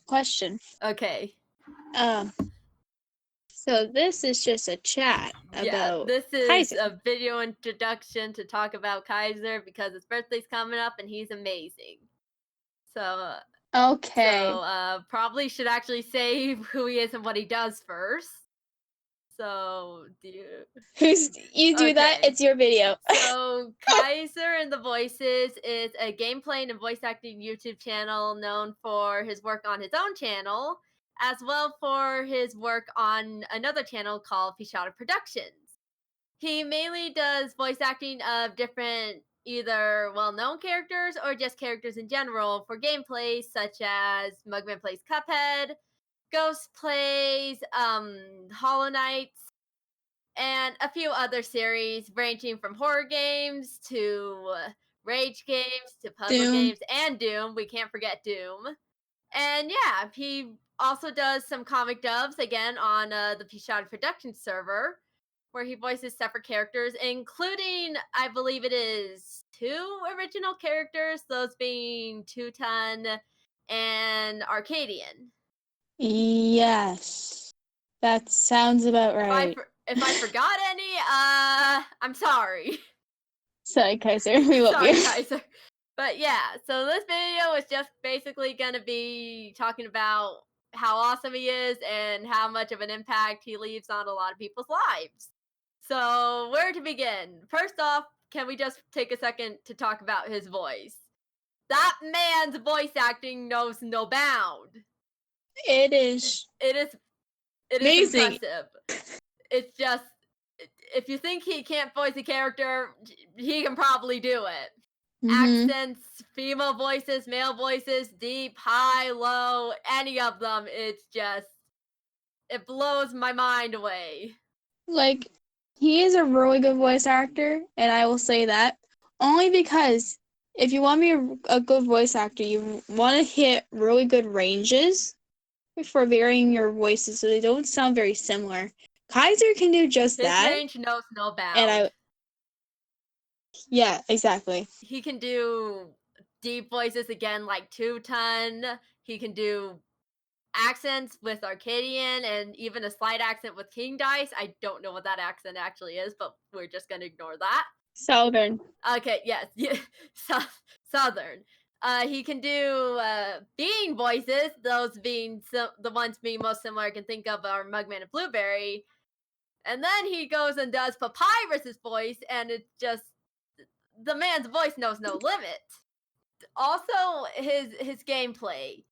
Question. Okay. So this is just a chat about this is Kyzer. a video introduction to talk about Kyzer because his birthday's coming up and he's amazing. So Okay. probably should actually say who he is and what he does first. So You do that? Okay. It's your video. So KyzerAndTheVoices is a gameplay and voice acting YouTube channel known for his work on his own channel, as well for his work on another channel called Pshattuck Productions. He mainly does voice acting of different either well-known characters or just characters in general for gameplays such as Mugman Plays Cuphead, Ghost Plays, Hollow Knights, and a few other series ranging from horror games to rage games to puzzle games and Doom. We can't forget Doom. And yeah, he also does some comic dubs again on the Pshattuck Production server, where he voices separate characters, including, I believe it is 2 original characters, those being Two Ton and Arcadian. Yes. That sounds about right. If I forgot any, I'm sorry. Sorry, Kyzer. We love you. Sorry, Kyzer. But yeah, so this video is just basically going to be talking about how awesome he is and how much of an impact he leaves on a lot of people's lives. So, where to begin? First off, can we just take a second to talk about his voice? That man's voice acting knows no bound. It is amazing. Impressive. It's just, if you think he can't voice a character, he can probably do it. Accents, female voices, male voices, deep, high, low, any of them, it's just, it blows my mind away. Like, he is a really good voice actor, and I will say that only because if you want to be a good voice actor, you want to hit really good ranges for varying your voices so they don't sound very similar. Kyzer can do just that. His range knows no bound. And yeah, exactly. He can do deep voices again like Two Ton. He can do accents with Arcadian and even a slight accent with King Dice. I don't know what that accent actually is, but we're just going to ignore that. Southern. Okay, yes. Southern. He can do being voices, those being the ones being most similar I can think of are Mugman and Blueberry. And then he goes and does Papyrus's voice, and it's just, the man's voice knows no limit. Also, his gameplay.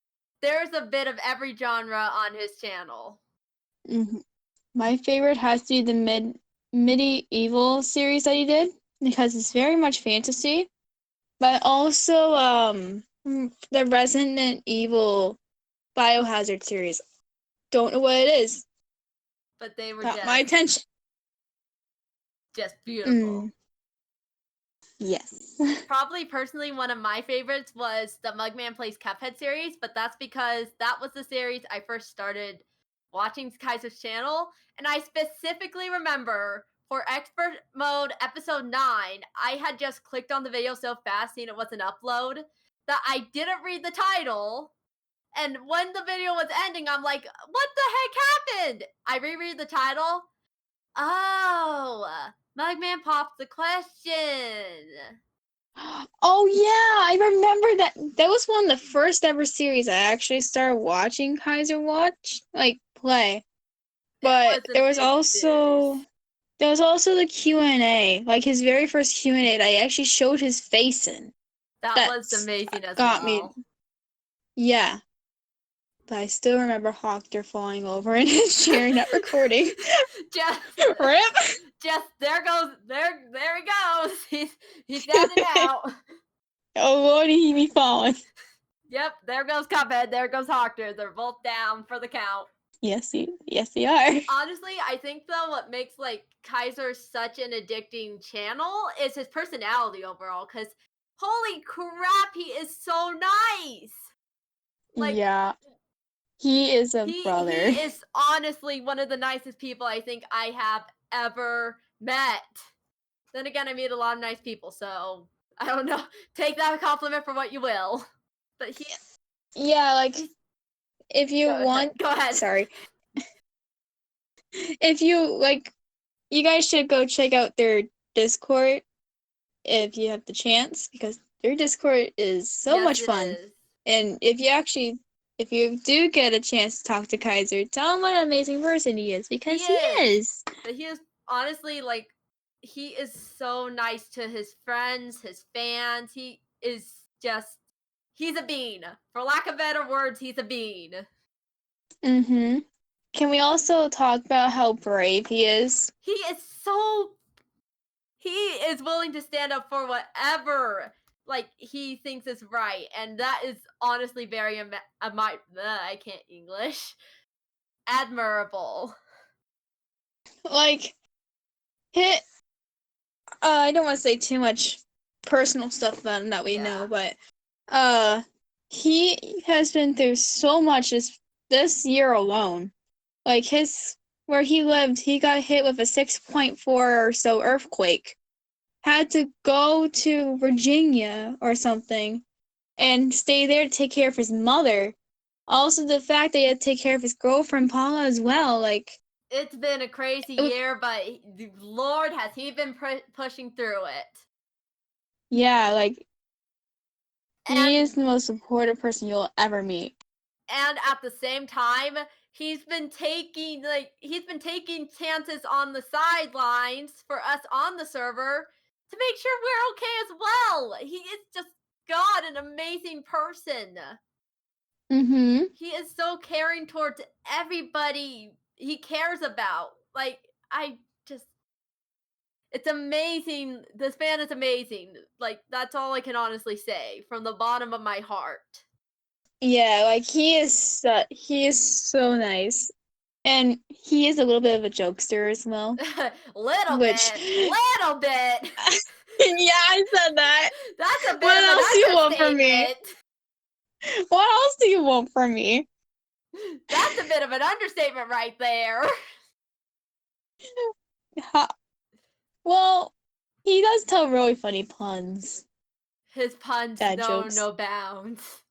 There's a bit of every genre on his channel. My favorite has to be the medieval series that he did, because it's very much fantasy. But also the Resident Evil Biohazard series. Don't know what it is. But they were Got my attention. Just beautiful. Yes. Probably personally one of my favorites was the Mugman Plays Cuphead series, but that's because that was the series I first started watching Kyzer's channel, and I specifically remember for Expert Mode Episode 9, I had just clicked on the video so fast seeing it was an upload that I didn't read the title, and when the video was ending, I'm like, what the heck happened? I reread the title. Oh, Mugman pops the question. Oh yeah, I remember that. That was one of the first ever series I actually started watching Kyzer play. But there was also the Q&A, like his very first Q&A that I actually showed his face in. That was amazing as well. Yeah. But I still remember Hawker falling over in his chair, not recording. Rip. Just there he goes. He's down and out. Oh lordy, he be falling. Yep, there goes Cuphead, there goes Hawker. They're both down for the count. Yes, they are. Honestly, I think though what makes Kyzer such an addicting channel is his personality overall, because holy crap, he is so nice. Yeah. He is a brother. He is honestly one of the nicest people I think I have ever met. Then again, I meet a lot of nice people, so I don't know. Take that compliment for what you will. But if you want, go ahead. Sorry. If you like, you guys should go check out their Discord if you have the chance, because their Discord is so much fun. And if you do get a chance to talk to Kyzer, tell him what an amazing person he is, because he is. But he is honestly, like, he is so nice to his friends, his fans. He is just, he's a bean. For lack of better words, he's a bean. Mm-hmm. Can we also talk about how brave he is? He is willing to stand up for whatever, like, he thinks is right, and that is honestly very I can't English. Admirable. Like, I don't want to say too much personal stuff about him that we know, but he has been through so much this year alone. Like, where he lived, he got hit with a 6.4 or so earthquake. Had to go to Virginia or something and stay there to take care of his mother. Also, the fact that he had to take care of his girlfriend Paula as well. Like, it's been a crazy year, but Lord, has he been pushing through it. Yeah, like, he is the most supportive person you'll ever meet. And at the same time, he's been taking chances on the sidelines for us on the server to make sure we're okay as well. He is just, God, an amazing person. Mm-hmm. He is so caring towards everybody he cares about. Like, it's amazing. This man is amazing. Like, that's all I can honestly say from the bottom of my heart. Yeah, like, he is so nice. And he is a little bit of a jokester as well. Little bit. Yeah, I said that. That's a bit what of else an do you want from me? What else do you want from me? That's a bit of an understatement right there. Well, he does tell really funny puns. His puns know no bounds.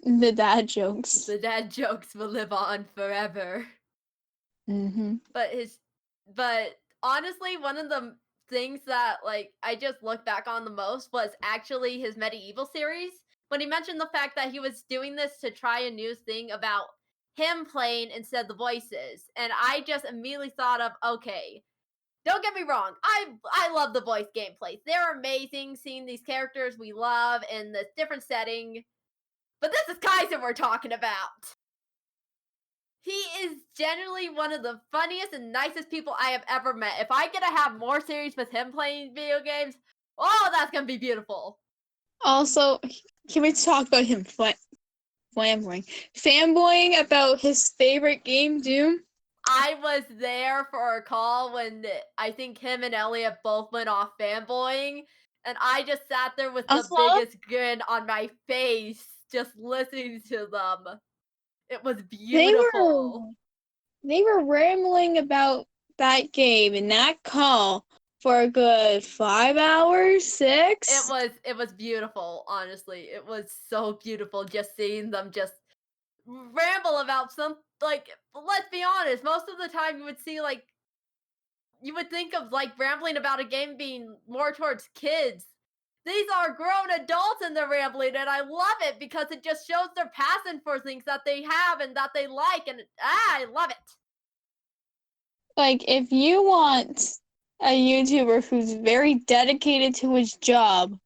The dad jokes. The dad jokes will live on forever. Mm-hmm. But honestly, one of the things that, like, I just look back on the most was actually his medieval series. When he mentioned the fact that he was doing this to try a new thing about him playing instead of the voices. And I just immediately thought of, okay, don't get me wrong, I love the voice gameplays. They're amazing, seeing these characters we love in this different setting. But this is Kyzer we're talking about. He is generally one of the funniest and nicest people I have ever met. If I get to have more series with him playing video games, oh, that's gonna be beautiful. Also, can we talk about him fanboying about his favorite game, Doom? I was there for a call when I think him and Elliot both went off fanboying, and I just sat there with the biggest grin on my face, just listening to them. It was beautiful. They were rambling about that game and that call for a good 5 hours, 6. It was beautiful, honestly. It was so beautiful just seeing them just ramble about some, like, let's be honest, most of the time you would see, like, you would think of, like, rambling about a game being more towards kids. These are grown adults and they're rambling, and I love it because it just shows their passion for things that they have and that they like, and I love it. Like, if you want a YouTuber who's very dedicated to his job,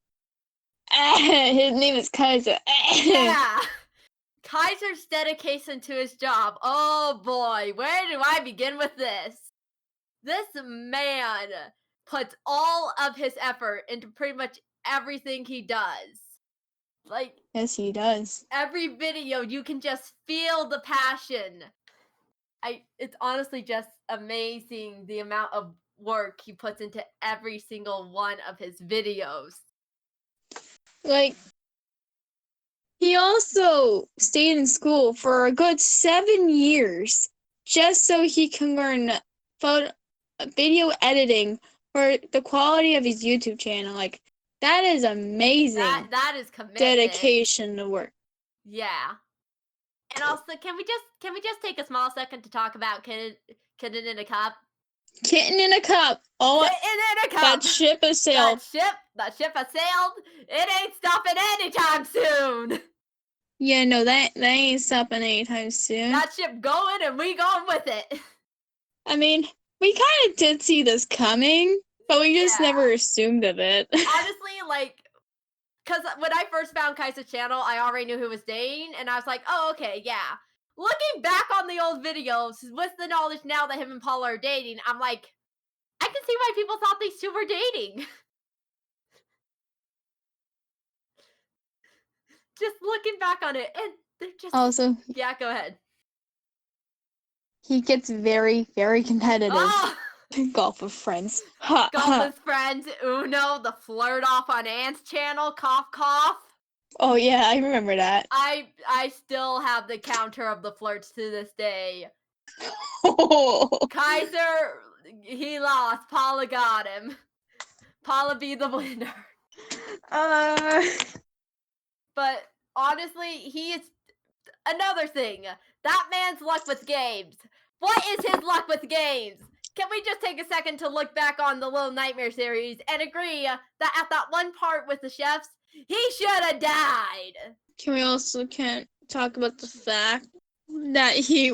his name is Kyzer. Yeah. Kyzer's dedication to his job. Oh boy, where do I begin with this? This man puts all of his effort into pretty much everything he does. Like, yes, he does. Every video, you can just feel the passion. It's honestly just amazing the amount of work he puts into every single one of his videos. Like, he also stayed in school for a good 7 years just so he can learn video editing for the quality of his YouTube channel. Like, that is amazing. That is commitment. Dedication to work. Yeah. And also, can we just take a small second to talk about Kitten in a Cup? Kitten in a cup. Oh, Kitten in a cup. that ship has sailed. That ship has sailed. It ain't stopping anytime soon. Yeah, no, that ain't stopping anytime soon. That ship going and we going with it. I mean, we kind of did see this coming, but we just never assumed of it. Honestly, like, because when I first found Kyzer's channel, I already knew who was dating, and I was like, oh, okay, yeah. Looking back on the old videos, with the knowledge now that him and Paula are dating, I'm like, I can see why people thought these two were dating. Just looking back on it, and they're just... Also, yeah, go ahead. He gets very, very competitive. Oh! Golf with friends. Golf with friends, Uno, the flirt off on Ant's channel, cough cough. Oh yeah, I remember that. I still have the counter of the flirts to this day. Kyzer, he lost. Paula got him. Paula be the winner. But honestly, he is another thing. That man's luck with games. What is his luck with games? Can we just take a second to look back on the Little Nightmare series and agree that at that one part with the chefs, he should have died? Can we also talk about the fact that he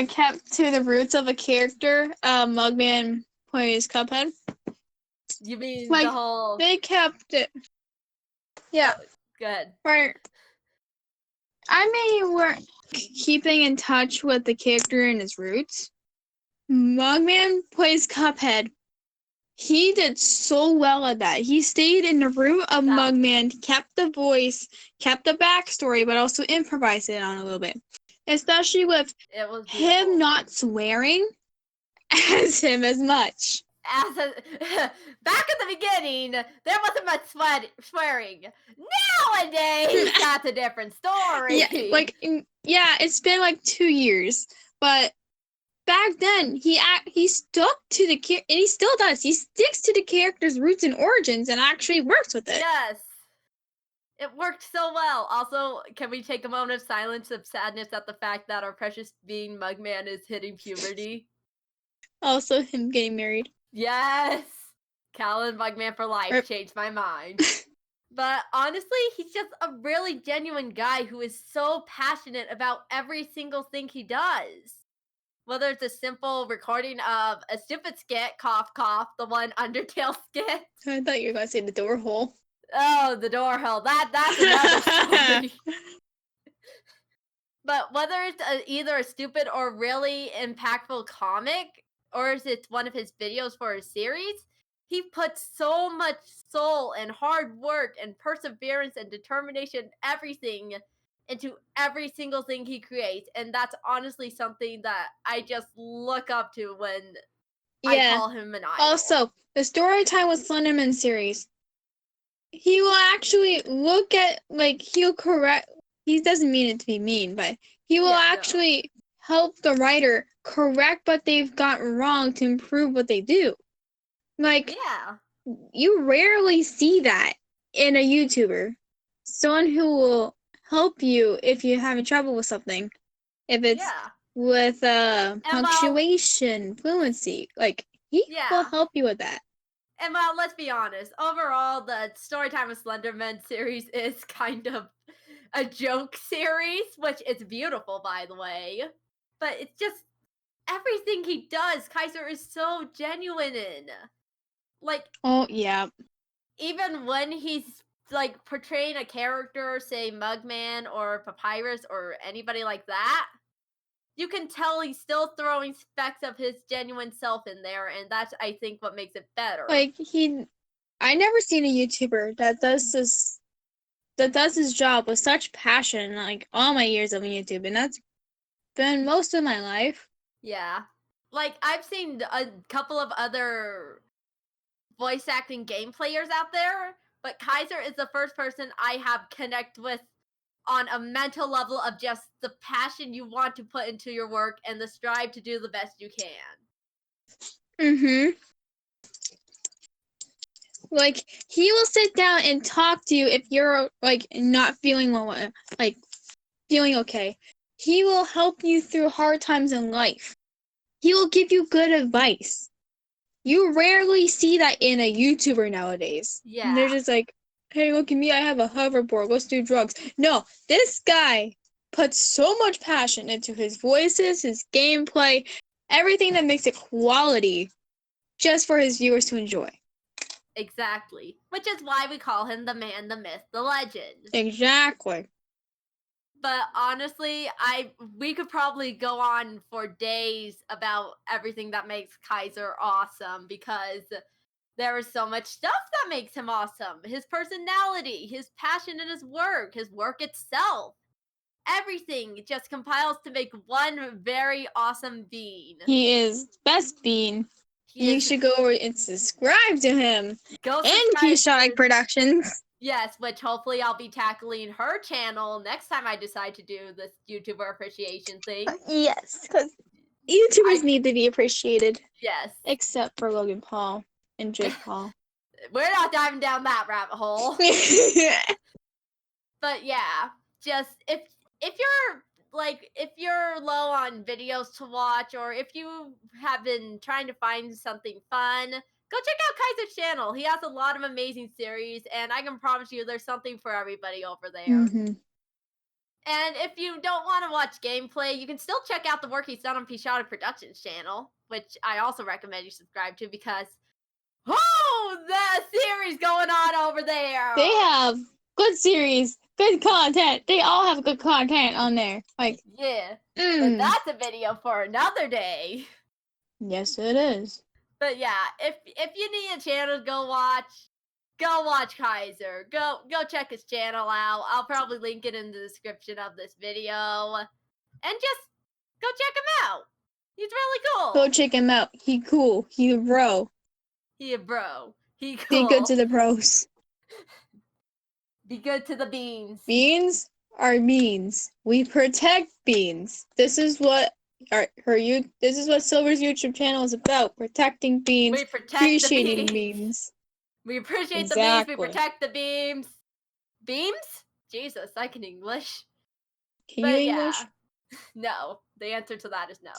kept to the roots of a character? Mugman plays Cuphead. You mean like, the whole... They kept it. Yeah. Go ahead. Right. I mean, we're keeping in touch with the character and his roots. Mugman plays Cuphead. He did so well at that. He stayed in the root of Mugman, kept the voice, kept the backstory, but also improvised it on a little bit. Especially with him not swearing as him as much. Back at the beginning, there wasn't much swearing. Nowadays, that's a different story. Yeah, it's been like 2 years, but back then he stuck to the and he still does. He sticks to the character's roots and origins and actually works with it. Yes, it worked so well. Also, can we take a moment of silence of sadness at the fact that our precious being Mugman is hitting puberty? Also, him getting married. Yes! Callan Mugman for life changed my mind. But honestly, he's just a really genuine guy who is so passionate about every single thing he does. Whether it's a simple recording of a stupid skit, cough cough, the one Undertale skit. I thought you were going to say the door hole. Oh, the door hole. That's another story. But whether it's either a stupid or really impactful comic, or is it one of his videos for a series, he puts so much soul and hard work and perseverance and determination, everything, into every single thing he creates. And that's honestly something that I just look up to when I call him an idol. Also, the Storytime with Slenderman series. He will actually look at, he'll correct, he doesn't mean it to be mean, but he will actually help the writer correct what they've got wrong to improve what they do. You rarely see that in a YouTuber. Someone who will help you if you're having trouble with something. If it's with punctuation, fluency. He will help you with that. And well, let's be honest. Overall, the Storytime with Slenderman series is kind of a joke series, which is beautiful, by the way. But it's just everything he does, Kyzer is so genuine in. Oh, yeah. Even when he's, portraying a character, say Mugman or Papyrus or anybody like that, you can tell he's still throwing specks of his genuine self in there, and that's, I think, what makes it better. I never seen a YouTuber that does his job with such passion, all my years of YouTube, and that's been most of my life. Yeah. I've seen a couple of other voice acting game players out there, but Kyzer is the first person I have connect with on a mental level of just the passion you want to put into your work and the strive to do the best you can. He will sit down and talk to you if you're not feeling well, feeling okay. He will help you through hard times in life. He will give you good advice. You rarely see that in a YouTuber nowadays. Yeah. They're just like, hey, look at me, I have a hoverboard, let's do drugs. No, this guy puts so much passion into his voices, his gameplay, everything that makes it quality just for his viewers to enjoy. Exactly. Which is why we call him the man, the myth, the legend. Exactly. But honestly, we could probably go on for days about everything that makes Kyzer awesome, because there is so much stuff that makes him awesome. His personality, his passion in his work itself. Everything just compiles to make one very awesome bean. He is best bean. You should go over and subscribe to him. And Pshattuck Productions. Yes, which hopefully I'll be tackling her channel next time I decide to do this YouTuber appreciation thing. Yes, because YouTubers need to be appreciated. Yes. Except for Logan Paul and Jake Paul. We're not diving down that rabbit hole. But yeah, just if you're low on videos to watch, or if you have been trying to find something fun, go check out Kyzer's channel. He has a lot of amazing series, and I can promise you there's something for everybody over there. Mm-hmm. And if you don't want to watch gameplay, you can still check out the work he's done on Pshattuck Productions channel, which I also recommend you subscribe to, because the series going on over there. They have good series, good content. They all have good content on there. Like, yeah. But that's a video for another day. Yes, it is. But yeah, if you need a channel to go watch Kyzer. Go check his channel out. I'll probably link it in the description of this video. And just go check him out. He's really cool. Go check him out. He cool. He a bro. He a bro. He cool. Be good to the bros. Be good to the beans. Beans are beans. We protect beans. This is what this is what Silver's YouTube channel is about. Protecting beans. We protect appreciating the beans. We appreciate the beans. We protect the beams. Beams? Jesus, I can English. Can you English? Yeah. No. The answer to that is no.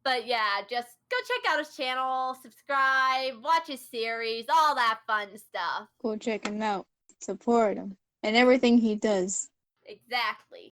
But yeah, just go check out his channel, subscribe, watch his series, all that fun stuff. Go check him out. Support him. And everything he does. Exactly.